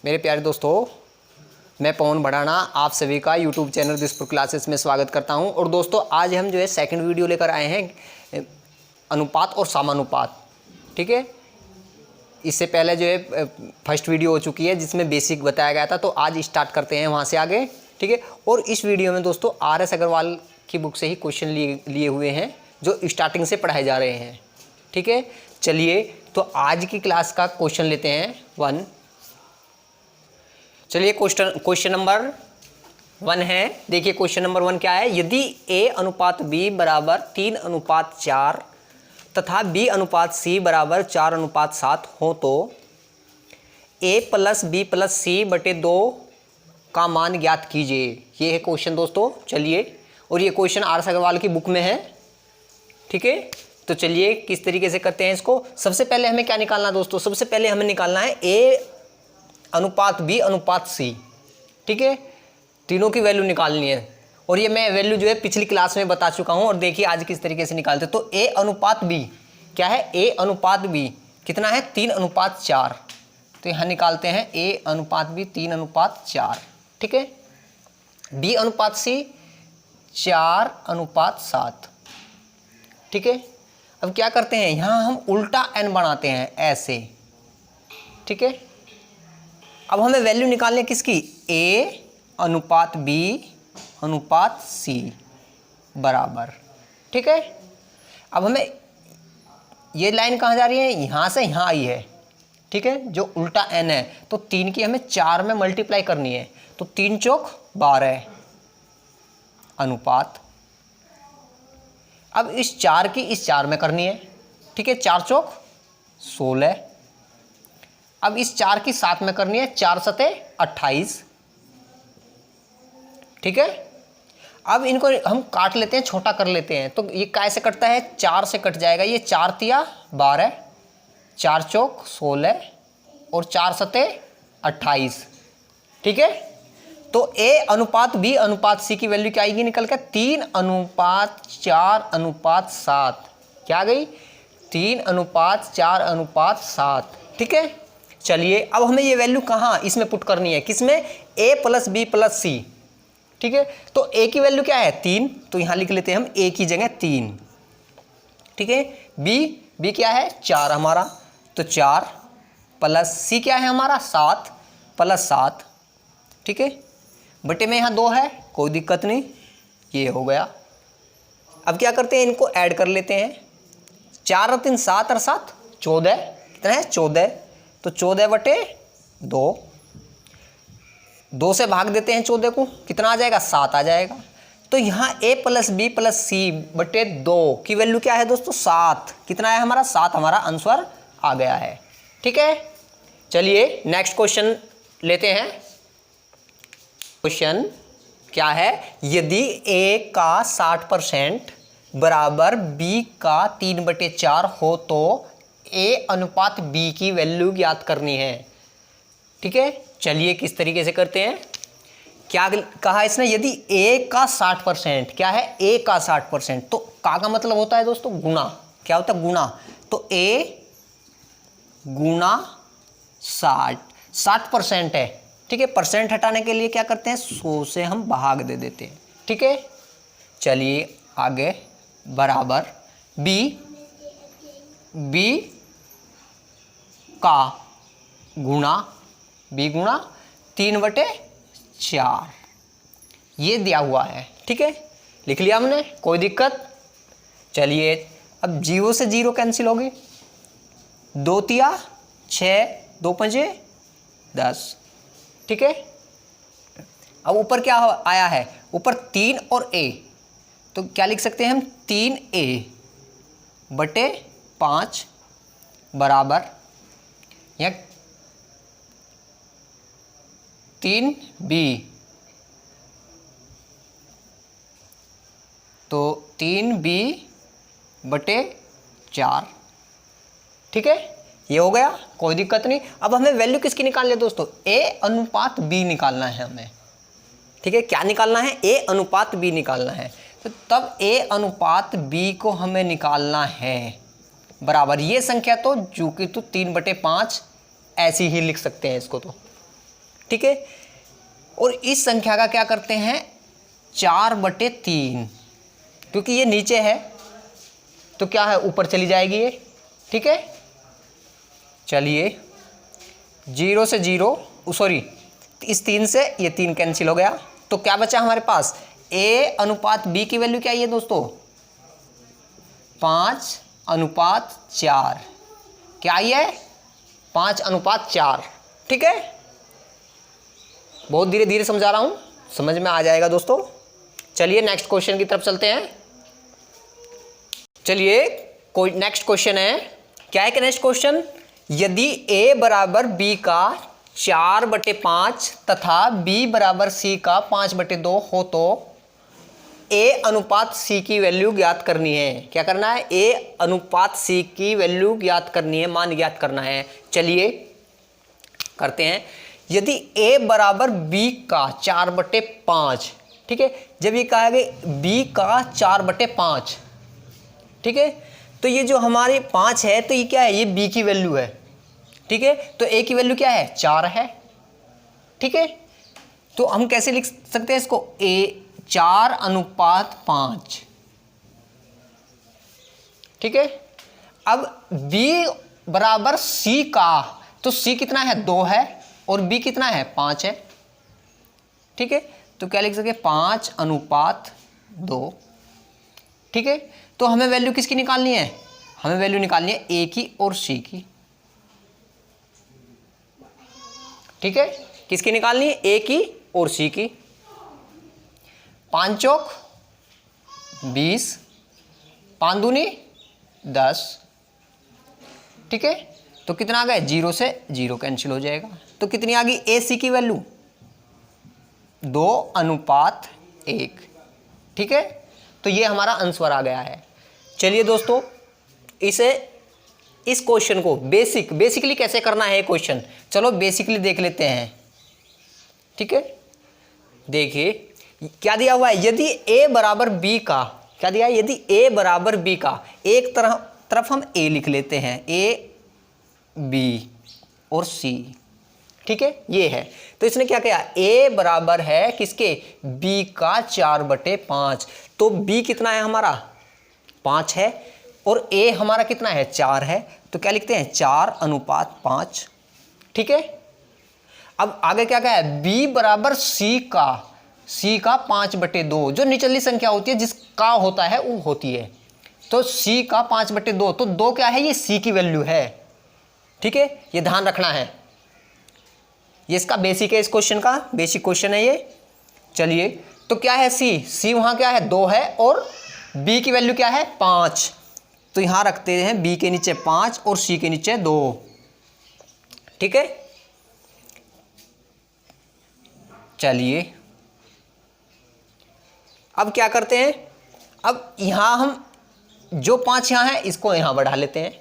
मेरे प्यारे दोस्तों, मैं पवन भड़ाना आप सभी का यूट्यूब चैनल दिसपुर क्लासेस में स्वागत करता हूं। और दोस्तों आज हम जो है सेकंड वीडियो लेकर आए हैं अनुपात और समानुपात। ठीक है, इससे पहले जो है फर्स्ट वीडियो हो चुकी है जिसमें बेसिक बताया गया था, तो आज स्टार्ट करते हैं वहाँ से आगे। ठीक है, और इस वीडियो में दोस्तों RS अग्रवाल की बुक से ही क्वेश्चन लिए हुए हैं जो स्टार्टिंग से पढ़ाए जा रहे हैं। ठीक है, चलिए तो आज की क्लास का क्वेश्चन लेते हैं 1। चलिए क्वेश्चन नंबर 1 है। देखिए क्वेश्चन नंबर 1 क्या है। यदि A अनुपात B बराबर 3:4 तथा B अनुपात C बराबर 4:7 हो तो A + B + C बटे 2 का मान ज्ञात कीजिए। ये है क्वेश्चन दोस्तों। चलिए, और ये क्वेश्चन RS अग्रवाल की बुक में है। ठीक है, तो चलिए किस तरीके से करते हैं इसको। सबसे पहले हमें क्या निकालना है दोस्तों, सबसे पहले हमें निकालना है A अनुपात B अनुपात C। ठीक है, तीनों की वैल्यू निकालनी है और ये मैं वैल्यू जो है पिछली क्लास में बता चुका हूं। और देखिए आज किस तरीके से निकालते। तो A अनुपात B क्या है, A अनुपात B कितना है 3:4। तो यहाँ निकालते हैं A अनुपात B 3:4। ठीक है, B अनुपात C 4:7। ठीक है, अब क्या करते हैं, यहाँ हम उल्टा n बनाते हैं ऐसे। ठीक है, अब हमें वैल्यू निकालनी है किसकी, A अनुपात B अनुपात C बराबर। ठीक है, अब हमें ये लाइन कहाँ जा रही है, यहाँ से यहाँ आई है। ठीक है, जो उल्टा n है तो 3 की हमें 4 में मल्टीप्लाई करनी है। तो 3 चौक 12 अनुपात, अब इस 4 की इस 4 में करनी है। ठीक है, 4 चौक 16। अब इस 4 की 7 में करनी है, 4 सते 28। ठीक है, अब इनको हम काट लेते हैं, छोटा कर लेते हैं। तो ये कैसे कटता है, 4 से कट जाएगा। ये 4 तिया 12, 4 चौक 16 और 4 सते 28। ठीक है, तो A अनुपात B अनुपात C की वैल्यू क्या आएगी निकल के, 3:4:7। क्या आ गई, 3:4:7। ठीक है, चलिए अब हमें ये वैल्यू कहाँ इसमें पुट करनी है, किसमें, A + B + C। ठीक है, तो A की वैल्यू क्या है 3, तो यहाँ लिख लेते हैं हम A की जगह 3। ठीक है, B क्या है 4 हमारा, तो 4 + C क्या है हमारा 7 + 7। ठीक है, बटे में यहाँ 2 है, कोई दिक्कत नहीं, ये हो गया। अब क्या करते हैं, इनको ऐड कर लेते हैं। 4 और 3 7 और 7 14, कितना है 14। तो 14 बटे 2, 2 से भाग देते हैं 14 को, कितना आ जाएगा 7 आ जाएगा। तो यहाँ A + B + C बटे 2 की वैल्यू क्या है दोस्तों 7। कितना है हमारा 7, हमारा आंसर आ गया है। ठीक है, चलिए नेक्स्ट क्वेश्चन लेते हैं। क्वेश्चन क्या है, यदि A का 60% बराबर B का 3/4 हो तो A अनुपात B की वैल्यू ज्ञात करनी है। ठीक है, चलिए किस तरीके से करते हैं। क्या कहा इसने, यदि A का 60%, क्या है A का 60%, तो का मतलब होता है दोस्तों गुना। क्या होता है गुना, तो A गुना 60% है। ठीक है, परसेंट हटाने के लिए क्या करते हैं, 100 से हम भाग दे देते हैं। ठीक है, चलिए आगे बराबर B का गुना B गुना 3/4 ये दिया हुआ है। ठीक है, लिख लिया हमने, कोई दिक्कत। चलिए अब 0 से 0 कैंसिल होगी, 2 तिया 6, 2 पंजे 10। ठीक है, अब ऊपर क्या आया है, ऊपर 3 और A, तो क्या लिख सकते हैं हम 3A बटे 5 बराबर यहाँ 3B, तो 3B बटे 4। ठीक है, ये हो गया, कोई दिक्कत नहीं। अब हमें वैल्यू किसकी निकालनी है दोस्तों, A अनुपात B निकालना है हमें। ठीक है, क्या निकालना है, A अनुपात B निकालना है। तो तब A अनुपात B को हमें निकालना है बराबर ये संख्या, तो जो कि तो 3/5 ऐसी ही लिख सकते हैं इसको। तो ठीक है। और इस संख्या का क्या करते हैं 4/3, क्योंकि ये नीचे है तो क्या है ऊपर चली जाएगी ये, ठीक है। चलिए 0 से 0 सॉरी इस 3 से ये 3 कैंसिल हो गया, तो क्या बचा हमारे पास A/B की वैल्यू क्या है दोस्तों 5/4, क्या ये 5/4, ठीक है। बहुत धीरे धीरे समझा रहा हूं, समझ में आ जाएगा दोस्तों। चलिए नेक्स्ट क्वेश्चन की तरफ चलते हैं। चलिए कोई नेक्स्ट क्वेश्चन है, क्या है कि नेक्स्ट क्वेश्चन, यदि A बराबर B का 4/5 तथा B बराबर C का 5/2 हो तो A/C की वैल्यू ज्ञात करनी है। क्या करना है A/C की वैल्यू ज्ञात करनी है, मान ज्ञात करना है। चलिए करते हैं। यदि A बराबर B का 4/5, ठीक है, जब ये कहा गया B का 4/5, ठीक है, तो ये जो हमारे 5 है तो ये क्या है ये B की वैल्यू है, ठीक है। तो A की वैल्यू क्या है 4 है, ठीक है। तो हम कैसे लिख सकते हैं इसको A 4/5, ठीक है। अब B बराबर C का, तो C कितना है 2 है और B कितना है 5 है, ठीक है। तो क्या लिख सकते 5/2, ठीक है। तो हमें वैल्यू किसकी निकालनी है, हमें वैल्यू निकालनी है A की और C की, ठीक है। किसकी निकालनी है A की और C की। 5 चौक 20, 5 दूनी 10, ठीक है। तो कितना आ गया 0 से 0 कैंसिल हो जाएगा, तो कितनी आ गई AC की वैल्यू 2/1, ठीक है। तो ये हमारा आंसर आ गया है। चलिए दोस्तों इस क्वेश्चन को बेसिकली कैसे करना है क्वेश्चन, चलो बेसिकली देख लेते हैं, ठीक है। देखिए क्या दिया हुआ है, यदि A बराबर B का, क्या दिया है, यदि A बराबर B का, एक तरफ हम A लिख लेते हैं A B और C, ठीक है, ये है। तो इसने क्या किया A बराबर है किसके B का 4/5, तो B कितना है हमारा 5 है और A हमारा कितना है 4 है, तो क्या लिखते हैं 4/5, ठीक है। अब आगे क्या कहा है B बराबर C का 5/2, जो निचली संख्या होती है जिसका होता है वो होती है, तो C का 5/2, तो 2 क्या है ये C की वैल्यू है, ठीक है। ये ध्यान रखना है, ये इसका बेसिक है, इस क्वेश्चन का बेसिक क्वेश्चन है ये। चलिए तो क्या है C वहां क्या है 2 है और B की वैल्यू क्या है 5, तो यहां रखते हैं B के नीचे 5 और C के नीचे 2, ठीक है। चलिए अब क्या करते हैं, अब यहां हम जो 5 यहां है इसको यहां बढ़ा लेते हैं,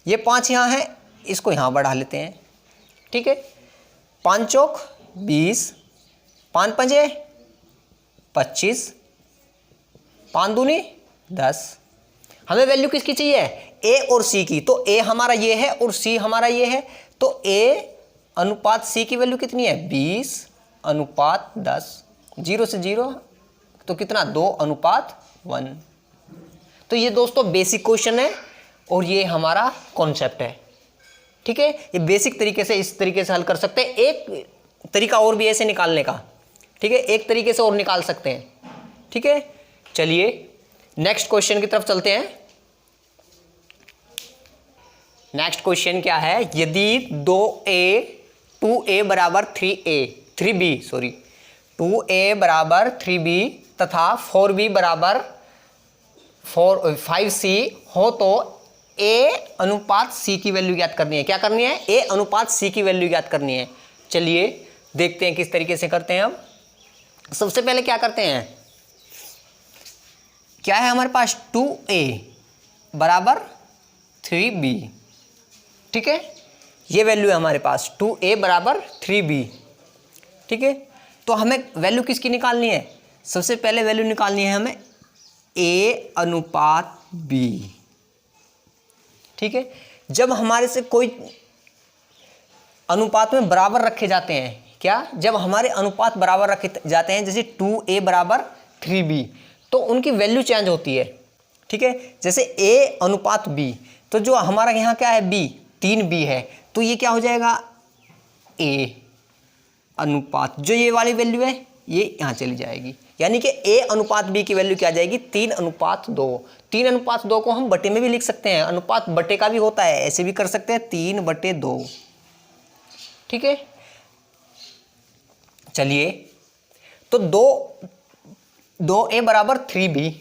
ये 5 यहां है इसको यहां बढ़ा लेते हैं, ठीक है। 5 चौक 20, 5 पंजे 25, 5 दूनी 10। हमें वैल्यू किसकी चाहिए A और C की, तो A हमारा ये है और C हमारा ये है, तो A/C की वैल्यू कितनी है 20/10, 0 से 0 तो कितना 2/1। तो ये दोस्तों बेसिक क्वेश्चन है और ये हमारा कॉन्सेप्ट है, ठीक है। ये बेसिक तरीके से इस तरीके से हल कर सकते हैं, एक तरीका और भी ऐसे निकालने का, ठीक है, एक तरीके से और निकाल सकते हैं, ठीक है। चलिए नेक्स्ट क्वेश्चन की तरफ चलते हैं। नेक्स्ट क्वेश्चन क्या है, यदि 2A बराबर 2A बराबर 3B तथा 4B बराबर 5C हो तो A/C की वैल्यू ज्ञात करनी है। क्या करनी है A/C की वैल्यू ज्ञात करनी है। चलिए देखते हैं किस तरीके से करते हैं। हम सबसे पहले क्या करते हैं, क्या है हमारे पास 2A बराबर 3B, ठीक है, ये वैल्यू है हमारे पास 2A बराबर 3B, ठीक है। तो हमें वैल्यू किसकी निकालनी है, सबसे पहले वैल्यू निकालनी है हमें A/B, ठीक है। जब हमारे से कोई अनुपात में बराबर रखे जाते हैं, क्या, जब हमारे अनुपात बराबर रखे जाते हैं, जैसे 2a बराबर 3b, तो उनकी वैल्यू चेंज होती है। ठीक है, जैसे a अनुपात b, तो जो हमारा यहाँ क्या है b, 3b है, तो ये क्या हो जाएगा a अनुपात, जो ये वाली वैल्यू है ये यहाँ चली जाएगी, यानी कि a अनुपात b की वैल्यू क्या आ जाएगी 3:2। 3:2 को हम बटे में भी लिख सकते हैं, अनुपात बटे का भी होता है, ऐसे भी कर सकते हैं 3/2। ठीक है, चलिए, तो 2a बराबर 3b।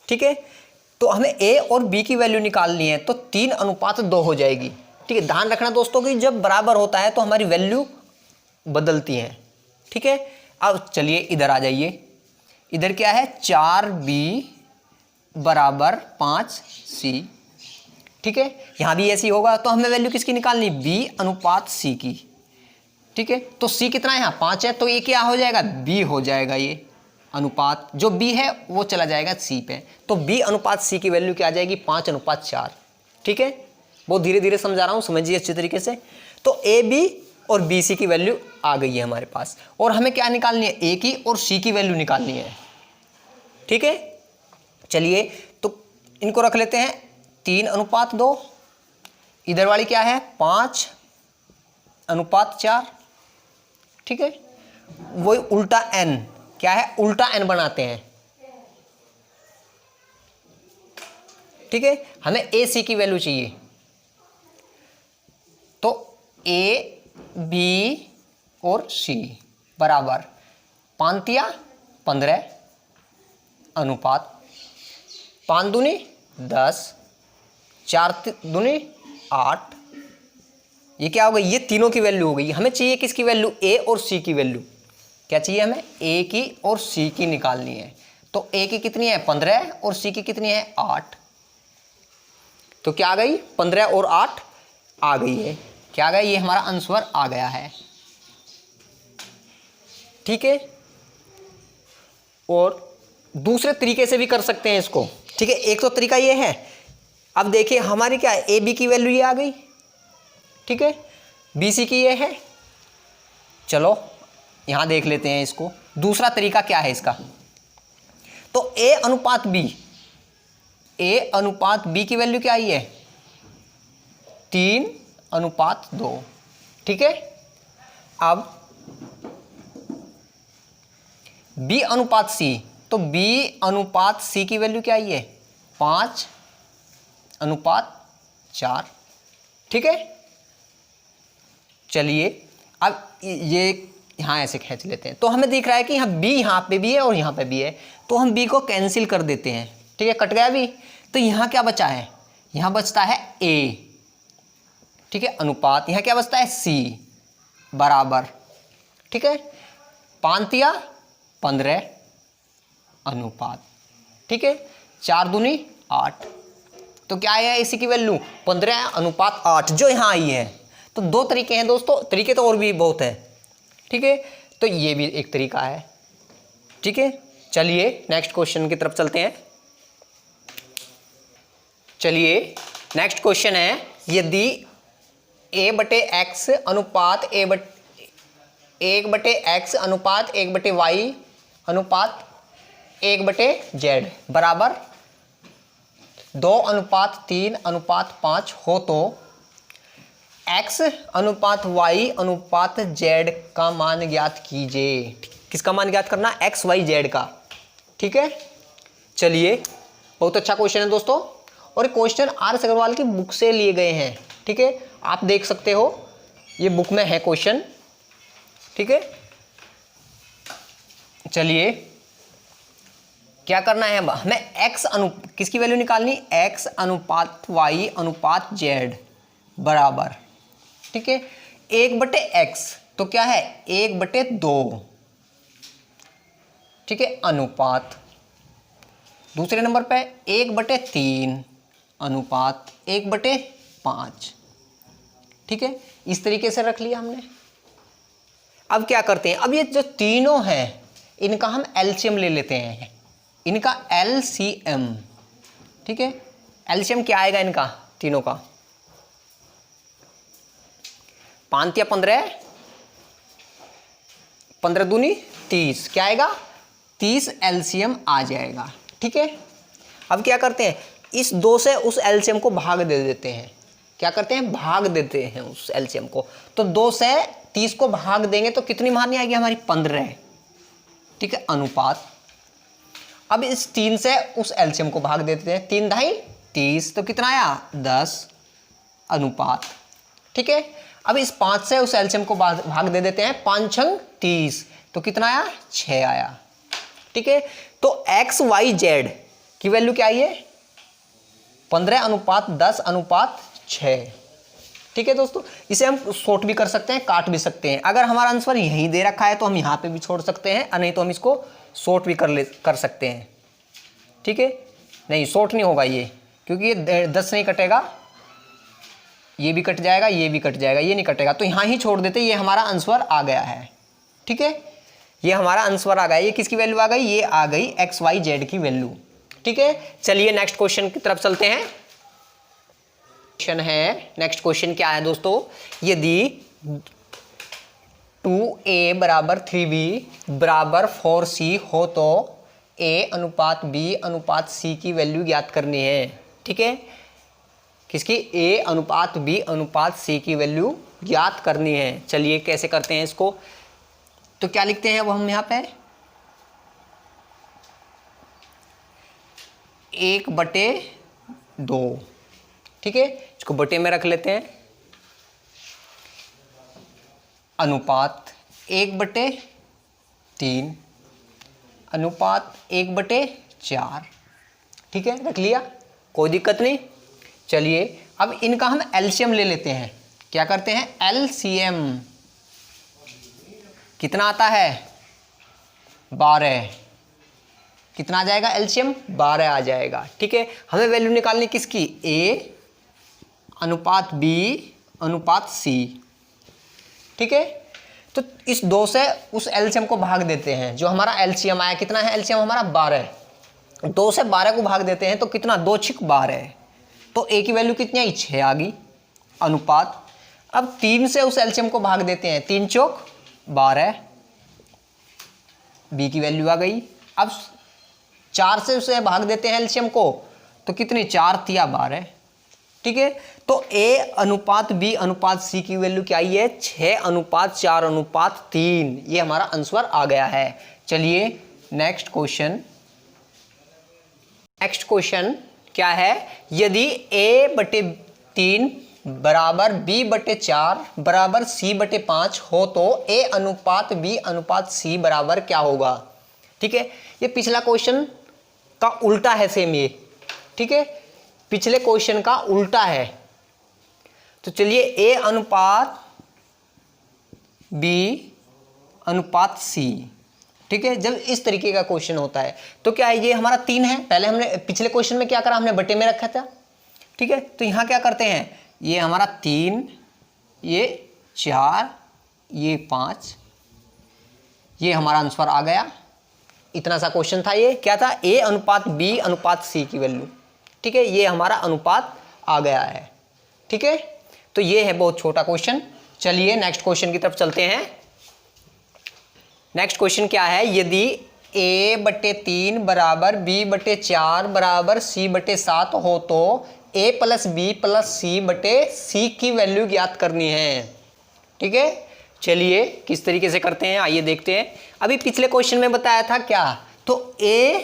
ठीक है, तो हमें a और b की वैल्यू निकालनी है, तो 3:2 हो जाएगी। ठीक है, ध्यान रखना दोस्तों कि जब बराबर होता है तो हमारी वैल्यू बदलती हैं। ठीक है, अब चलिए इधर आ जाइए, इधर क्या है 4b बराबर 5c। ठीक है, यहाँ भी ऐसी होगा, तो हमें वैल्यू किसकी निकालनी, b अनुपात c की। ठीक है, तो c कितना है यहाँ 5 है, तो ये क्या हो जाएगा b हो जाएगा, ये अनुपात जो b है वो चला जाएगा c पे, तो b अनुपात c की वैल्यू क्या आ जाएगी 5:4। ठीक है, बहुत धीरे धीरे समझा रहा हूँ, समझिए अच्छे तरीके से। तो a b और b c की वैल्यू आ गई है हमारे पास, और हमें क्या निकालनी है a की और c की वैल्यू निकालनी है। ठीक है, चलिए तो इनको रख लेते हैं 3:2, इधर वाली क्या है 5:4। ठीक है, वही उल्टा n, क्या है उल्टा n बनाते हैं। ठीक है, हमें a c की वैल्यू चाहिए, तो a b और c बराबर 5×15 अनुपात 5×2 10, 4×2 8। ये क्या हो गई, ये तीनों की वैल्यू हो गई। हमें चाहिए किसकी वैल्यू, a और c की वैल्यू। क्या चाहिए हमें, a की और c की निकालनी है। तो a की कितनी है 15 और c की कितनी है 8। तो क्या आ गई 15 और 8 आ गई है, क्या आ गया, ये हमारा आंसर आ गया है। ठीक है, और दूसरे तरीके से भी कर सकते हैं इसको। ठीक है, एक तो तरीका ये है, अब देखिए हमारी क्या है, ए बी की वैल्यू ये आ गई। ठीक है, बी सी की ये है। चलो यहां देख लेते हैं इसको, दूसरा तरीका क्या है इसका। तो ए अनुपात बी की वैल्यू क्या आई है 3:2। ठीक है, अब b अनुपात c, तो b अनुपात c की वैल्यू क्या आई है 5:4। ठीक है, चलिए अब ये यहां ऐसे खींच लेते हैं, तो हमें दिख रहा है कि यहाँ b यहाँ पे भी है और यहाँ पे भी है, तो हम b को कैंसिल कर देते हैं। ठीक है, कट गया भी, तो यहाँ क्या बचा है, यहाँ बचता है a। ठीक है, अनुपात यहाँ क्या बचता है c बराबर। ठीक है, 5×15 अनुपात। ठीक है, 4×2 8, तो क्या है इसी की वैल्यू 15:8 जो यहाँ आई है। तो दो तरीके हैं दोस्तों, तरीके तो और भी बहुत हैं। ठीक है, तो ये भी एक तरीका है। ठीक है, चलिए नेक्स्ट क्वेश्चन की तरफ चलते हैं। चलिए नेक्स्ट क्वेश्चन है, यदि a/x अनुपात 1/x अनुपात 1/y अनुपात 1/z बराबर 2:3:5 हो, तो x अनुपात y अनुपात z का मान ज्ञात कीजिए। किसका मान ज्ञात करना, x y z का। ठीक है, चलिए बहुत अच्छा क्वेश्चन है दोस्तों, और क्वेश्चन आर.एस. अग्रवाल की बुक से लिए गए हैं। ठीक है, आप देख सकते हो ये बुक में है क्वेश्चन। ठीक है, चलिए क्या करना है, हमें किसकी वैल्यू निकालनी, x अनुपात y अनुपात z बराबर। ठीक है, 1/x तो क्या है 1/2। ठीक है, अनुपात दूसरे नंबर पे 1/3 अनुपात 1/5। ठीक है, इस तरीके से रख लिया हमने। अब क्या करते हैं, अब ये जो तीनों हैं इनका हम एलसीएम ले लेते हैं, इनका एलसीएम। ठीक है, एलसीएम क्या आएगा इनका तीनों का, 5×15 15 दूनी 30, क्या आएगा 30 एलसीएम आ जाएगा। ठीक है, अब क्या करते हैं, इस 2 से उस एलसीएम को भाग दे देते हैं। क्या करते हैं, भाग देते हैं उस एलसीएम को। तो 2 से 30 को भाग देंगे तो कितनी मारनी आएगी हमारी 15। ठीक है, अनुपात। अब इस 3 से उस एलसीएम को भाग देते हैं, 3 ढाई 30, तो कितना आया 10 अनुपात। ठीक है, अब इस 5 से उस एलसीएम को भाग दे देते हैं, 5 छंग 30, तो कितना आया 6 आया। ठीक है, तो एक्स वाई जेड की वैल्यू क्या आई है 15 अनुपात 10 अनुपात 6। ठीक है दोस्तों, इसे हम शॉर्ट भी कर सकते हैं, काट भी सकते हैं। अगर हमारा आंसर यहीं दे रखा है तो हम यहाँ पे भी छोड़ सकते हैं, और नहीं तो हम इसको शॉर्ट भी कर सकते हैं। ठीक है, नहीं शॉर्ट नहीं होगा ये, क्योंकि ये 10 नहीं कटेगा, ये भी कट जाएगा, ये भी कट जाएगा, ये नहीं कटेगा, तो यहाँ ही छोड़ देते। ये हमारा आंसर आ गया है। ठीक है, ये हमारा आंसर आ गया। ये किसकी वैल्यू आ गई, ये आ गई एक्स वाई जेड की वैल्यू। ठीक है, चलिए नेक्स्ट क्वेश्चन की तरफ चलते हैं। क्वेश्चन है, नेक्स्ट क्वेश्चन क्या है दोस्तों, यदि 2a बराबर 3b बराबर 4c हो तो a अनुपात b अनुपात c की वैल्यू ज्ञात करनी है। ठीक है, किसकी, a अनुपात b अनुपात c की वैल्यू ज्ञात करनी है। चलिए कैसे करते हैं इसको, तो क्या लिखते हैं वो हम यहाँ पे 1/2। ठीक है, इसको बटे में रख लेते हैं, अनुपात 1/3 अनुपात 1/4। ठीक है, रख लिया, कोई दिक्कत नहीं। चलिए अब इनका हम एलसीएम ले लेते हैं। क्या करते हैं, एलसीएम कितना आता है 12, कितना आ जाएगा एलसीएम 12 आ जाएगा। ठीक है, हमें वैल्यू निकालनी किसकी, a अनुपात b अनुपात c। ठीक है, तो इस 2 से उस एलसीएम को भाग देते हैं, जो हमारा एलसीएम आया, कितना है एलसीएम हमारा 12, 2 से 12 को भाग देते हैं तो कितना 2 6 12, तो a की वैल्यू कितनी आई 6 आ गई अनुपात। अब 3 से उस एलसीएम को भाग देते हैं, 3 चौक 12, b की वैल्यू आ गई। अब 4 से उसे भाग देते हैं एलसीएम को, तो कितनी 4 तिया 12। ठीक है, तो a अनुपात b अनुपात c की वैल्यू क्या आई है 6 अनुपात 4 अनुपात 3। ये हमारा आंसर आ गया है। चलिए नेक्स्ट क्वेश्चन, नेक्स्ट क्वेश्चन क्या है, यदि a/3 बराबर b/4 बराबर c/5 हो तो a अनुपात b अनुपात c बराबर क्या होगा। ठीक है, ये पिछला क्वेश्चन का उल्टा है सेम ये। ठीक है, पिछले क्वेश्चन का उल्टा है। तो चलिए a अनुपात b अनुपात c। ठीक है, जब इस तरीके का क्वेश्चन होता है तो क्या है, ये हमारा 3 है, पहले हमने पिछले क्वेश्चन में क्या करा, हमने बटे में रखा था। ठीक है, तो यहां क्या करते हैं, ये हमारा 3, ये 4, ये 5, ये हमारा आंसर आ गया। इतना सा क्वेश्चन था ये, क्या था, a अनुपात b अनुपात c की वैल्यू। ठीक है, ये हमारा अनुपात आ गया है। ठीक है, तो ये है बहुत छोटा क्वेश्चन। चलिए नेक्स्ट क्वेश्चन की तरफ चलते हैं। नेक्स्ट क्वेश्चन क्या है, यदि a/3 बराबर b/4 बराबर c/7 हो तो a + b + c/c की वैल्यू ज्ञात करनी है। ठीक है, चलिए किस तरीके से करते हैं आइए देखते हैं। अभी पिछले क्वेश्चन में बताया था क्या, तो a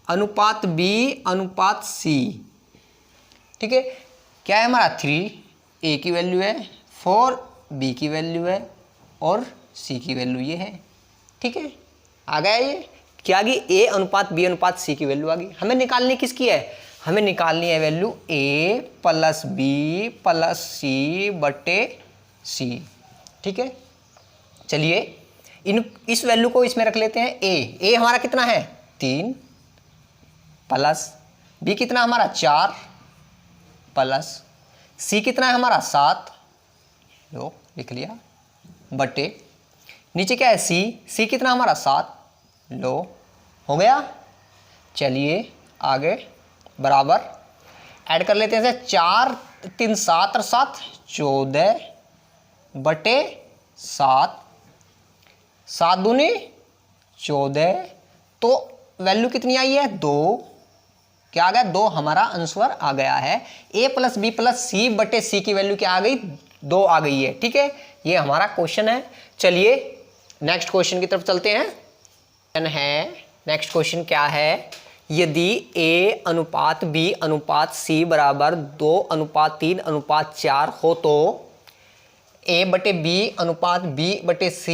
अनुपात b अनुपात c। ठीक है, क्या है हमारा 3 a की वैल्यू है, 4 b की वैल्यू है और c की वैल्यू ये है। ठीक है, आ गया ये, क्या आ गई a अनुपात b अनुपात c की वैल्यू आ गई। हमें निकालनी किसकी है, हमें निकालनी है वैल्यू a + b + c/c। ठीक है, चलिए इस वैल्यू को इसमें रख लेते हैं। a हमारा कितना है 3 प्लस b कितना हमारा 4 प्लस c कितना है हमारा 7, लो लिख लिया, बटे नीचे क्या है c कितना हमारा 7, लो हो गया। चलिए आगे बराबर ऐड कर लेते हैं, 4 3 7 और 7 14 बटे 7, 7 दूनी 14, तो वैल्यू कितनी आई है 2। क्या आ गया 2, हमारा आंसर आ गया है। a प्लस बी प्लस सी बटे सी की वैल्यू क्या आ गई 2 आ गई है। ठीक है, ये हमारा क्वेश्चन है। चलिए नेक्स्ट क्वेश्चन की तरफ चलते हैं। नेक्स्ट क्वेश्चन क्या है, यदि a अनुपात b अनुपात c बराबर 2:3:4 हो तो a बटे b अनुपात b बटे c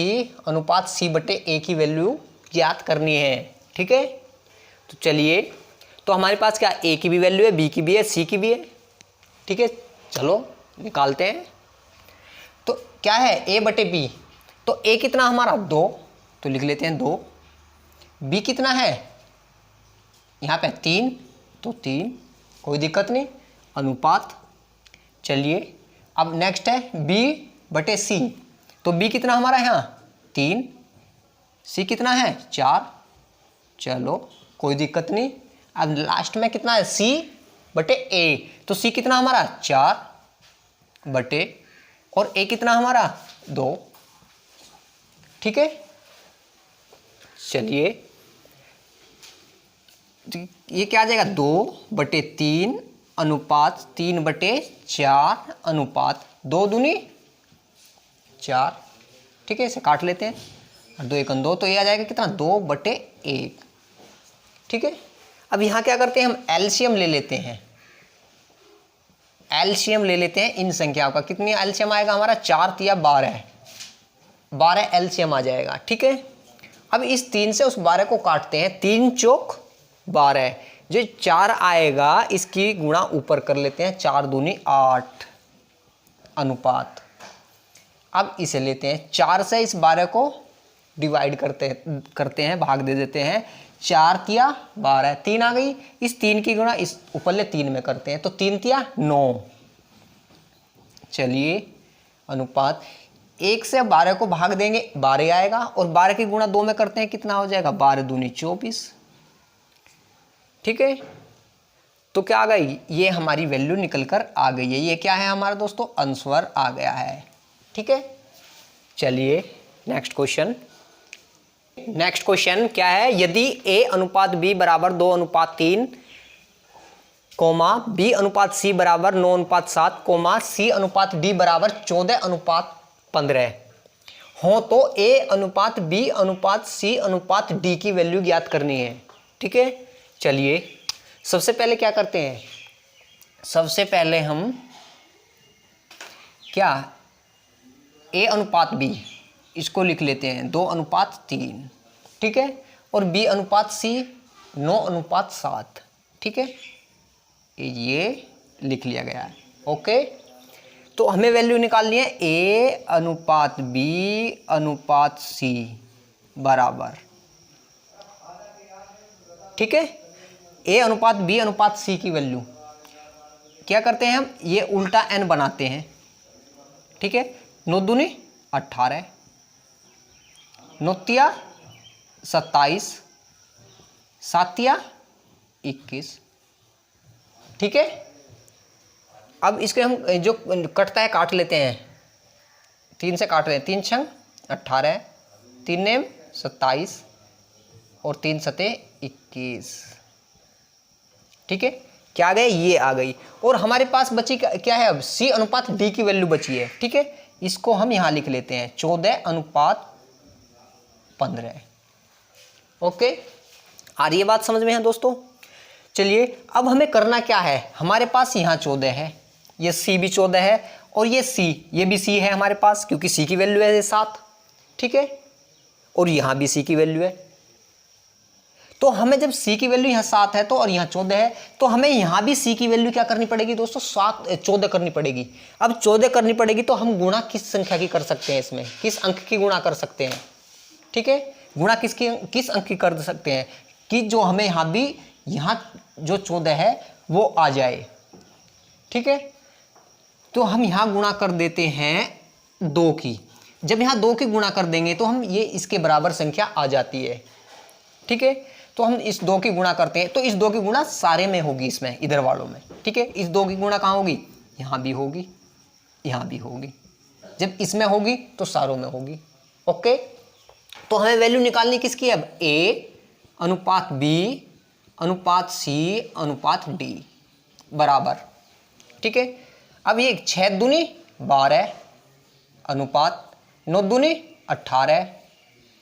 अनुपात c बटे a की वैल्यू ज्ञात करनी है। ठीक है, तो चलिए, तो हमारे पास क्या a की भी वैल्यू है, b की भी है, c की भी है। ठीक है, चलो निकालते हैं। तो क्या है a बटे b, तो a कितना हमारा 2, तो लिख लेते हैं 2। b कितना है यहाँ पे 3, तो 3, कोई दिक्कत नहीं, अनुपात। चलिए अब नेक्स्ट है b बटे c, तो b कितना हमारा यहाँ 3, c कितना है 4, चलो कोई दिक्कत नहीं। अब लास्ट में कितना है c बटे a, तो c कितना हमारा 4 बटे, और a कितना हमारा 2। ठीक है, चलिए ये क्या आ जाएगा 2 बटे 3 अनुपात 3 बटे 4 अनुपात 2 दूनी 4। ठीक है, इसे काट लेते हैं, और 2 1 2, तो ये आ जाएगा कितना 2 बटे 1। ठीक है, अब यहाँ क्या करते हैं, हम एलसीएम ले लेते हैं। एलसीएम ले लेते हैं इन संख्याओं का। कितनी एलसीएम आएगा हमारा 4 या 12, 12 एलसीएम आ जाएगा। ठीक है, अब इस 3 से उस 12 को काटते हैं, 3 चौक 12, जो 4 आएगा इसकी गुणा ऊपर कर लेते हैं, 4 दूनी 8 अनुपात। अब इसे लेते हैं, 4 से इस 12 को डिवाइड करते हैं, भाग दे देते हैं, 4 तिया 12, 3 आ गई, इस 3 की गुणा इस ऊपरले 3 में करते हैं, तो 3 तिया 9। चलिए अनुपात 1 से 12 को भाग देंगे 12 आएगा, और 12 की गुणा 2 में करते हैं, कितना हो जाएगा 12 दूनी 24। ठीक है, तो क्या आ गई, ये हमारी वैल्यू निकल कर आ गई है। ये क्या है हमारा दोस्तों, आंसर आ गया है। ठीक है, चलिए नेक्स्ट क्वेश्चन। नेक्स्ट क्वेश्चन क्या है, यदि a अनुपात b बराबर 2:3, b अनुपात c बराबर 9:7, c अनुपात d बराबर 14:15 हो तो a अनुपात b अनुपात c अनुपात d की वैल्यू ज्ञात करनी है। ठीक है, चलिए सबसे पहले क्या करते हैं, सबसे पहले हम क्या a अनुपात b इसको लिख लेते हैं 2:3। ठीक है, और b अनुपात c 9:7। ठीक है, ये लिख लिया गया है। ओके, तो हमें वैल्यू निकालनी है a अनुपात b अनुपात c बराबर, ठीक है, a अनुपात b अनुपात c की वैल्यू क्या करते हैं हम, ये उल्टा n बनाते हैं। ठीक है, 9 दूनी 18, 9 तिया 27, 7 तिया 21। ठीक है, अब इसके हम जो कटता है काट लेते हैं, 3 से काट रहे हैं, 3 छंग 18, 3 नेम 27 और 3 सते 21। ठीक है, क्या आ गए, ये आ गई, और हमारे पास बची क्या है अब, c अनुपात d की वैल्यू बची है। ठीक है, इसको हम यहां लिख लेते हैं 14:15। ओके, आ रही है बात समझ में है दोस्तों। चलिए अब हमें करना क्या है, हमारे पास यहाँ 14 है, ये c भी 14 है, और ये c, ये भी c है हमारे पास, क्योंकि c की वैल्यू है 7। ठीक है, और यहाँ भी c की वैल्यू है, तो हमें जब c की वैल्यू यहाँ 7 है तो, और यहाँ 14 है, तो हमें यहाँ भी c की वैल्यू क्या करनी पड़ेगी दोस्तों, 14 करनी पड़ेगी। अब 14 करनी पड़ेगी तो हम गुणा किस संख्या की कर सकते हैं, इसमें किस अंक की गुणा कर सकते हैं। ठीक है, गुणा किस अंक की कर सकते हैं कि जो हमें यहाँ भी, यहाँ जो 14 है वो आ जाए। ठीक है, तो हम यहाँ गुणा कर देते हैं 2 की, जब यहाँ 2 की गुणा कर देंगे तो हम ये इसके बराबर संख्या आ जाती है। ठीक है, तो हम इस 2 की गुणा करते हैं, तो इस 2 की गुणा सारे में होगी, इसमें इधर वालों में। ठीक है, इस 2 की गुणा कहाँ होगी, यहाँ भी होगी, यहाँ भी होगी, जब इसमें होगी तो सारों में होगी। ओके, तो हमें वैल्यू निकालनी किसकी है अब, ए अनुपात बी अनुपात सी अनुपात डी बराबर, ठीक है। अब ये 6 दूनी 12 अनुपात 9 दूनी 18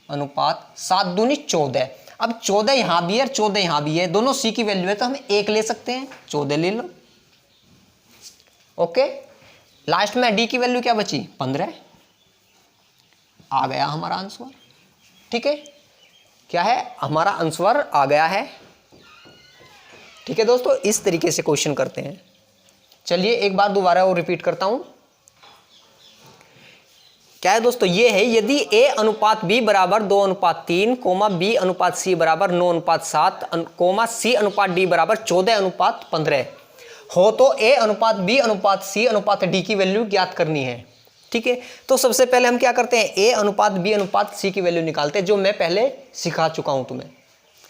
अनुपात 7 दूनी 14। अब 14 यहां भी है 14 यहां भी है, दोनों सी की वैल्यू है तो हम 1 ले सकते हैं, 14 ले लो। ओके, लास्ट में डी की वैल्यू क्या बची, 15 आ गया हमारा आंसर, ठीक है। क्या है, हमारा आंसर आ गया है, ठीक है दोस्तों। इस तरीके से क्वेश्चन करते हैं। चलिए एक बार दोबारा और रिपीट करता हूं। क्या है दोस्तों, ये है यदि a अनुपात b बराबर 2:3 कोमा b अनुपात c बराबर 9:7 कोमा c अनुपात d बराबर 14:15 हो तो a अनुपात b अनुपात c अनुपात d की वैल्यू ज्ञात करनी है, ठीक है। तो सबसे पहले हम क्या करते हैं, a अनुपात b अनुपात c की वैल्यू निकालते हैं, जो मैं पहले सिखा चुका हूं तुम्हें,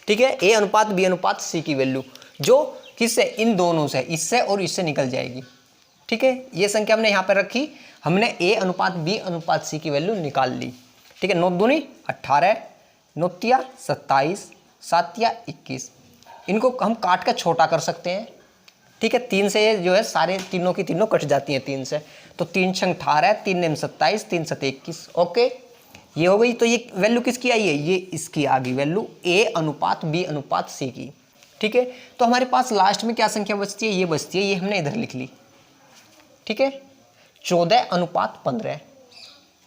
ठीक है। a अनुपात b अनुपात c की वैल्यू जो किससे, इन दोनों से, इससे और इससे निकल जाएगी, ठीक है। ये संख्या हमने यहां पर रखी, हमने a अनुपात b अनुपात c की वैल्यू निकाल ली, ठीक है। 9 दूनी 18 9 तिया 27 7 तिया 21, इनको हम काट कर छोटा कर सकते हैं, ठीक है। 3 से ये जो है सारे तीनों की तीनों कट जाती हैं 3 से, तो 3 छंग 18 3 नेम 27 3 7 21। ओके, ये हो गई। तो ये वैल्यू किसकी आई है, ये इसकी आ गई वैल्यू a अनुपात b अनुपात c की, ठीक है। तो हमारे पास लास्ट में क्या संख्या बचती है, ये बचती है, ये हमने इधर लिख ली, ठीक है, 14:15,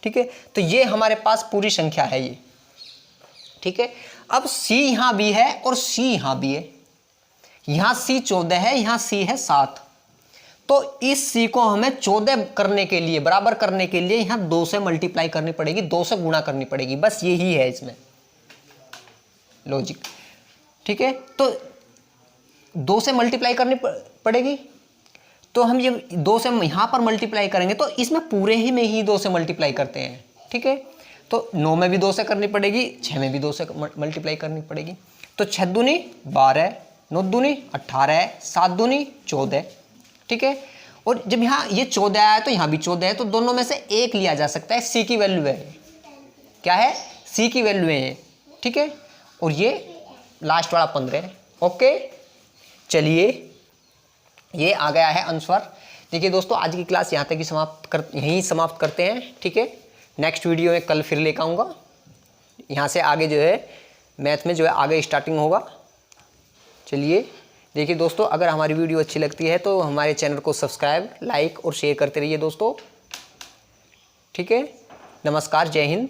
ठीक है। तो ये हमारे पास पूरी संख्या है ये, ठीक है। अब c यहां भी है और c यहां भी है, यहां c 14 है, यहां c है 7, तो इस c को हमें 14 करने के लिए, बराबर करने के लिए यहां 2 से मल्टीप्लाई करनी पड़ेगी, 2 से गुणा करनी पड़ेगी, बस यही है इसमें लॉजिक, ठीक है। तो 2 से मल्टीप्लाई करनी पड़ेगी, तो हम ये 2 से यहां पर मल्टीप्लाई करेंगे तो इसमें पूरे ही में ही 2 से मल्टीप्लाई करते हैं, ठीक है। तो 9 में भी 2 से करनी पड़ेगी, 6 में भी 2 से मल्टीप्लाई करनी पड़ेगी, तो 6 दूनी 12 9 दूनी 18 7 दूनी 14, ठीक है। और जब यहाँ ये 14 आया तो यहाँ भी 14 है, तो दोनों में से एक लिया जा सकता है, सी की वैल्यू है, क्या है, सी की वैल्यू है, ठीक है। और ये लास्ट वाला 15 है। ओके, चलिए ये आ गया है आंसर। देखिए दोस्तों, आज की क्लास यहाँ तक ही यहीं समाप्त करते हैं, ठीक है। नेक्स्ट वीडियो में कल फिर लेकर आऊँगा, यहाँ से आगे जो है मैथ में जो है आगे स्टार्टिंग होगा। चलिए देखिए दोस्तों, अगर हमारी वीडियो अच्छी लगती है तो हमारे चैनल को सब्सक्राइब, लाइक और शेयर करते रहिए दोस्तों, ठीक है। नमस्कार, जय हिंद।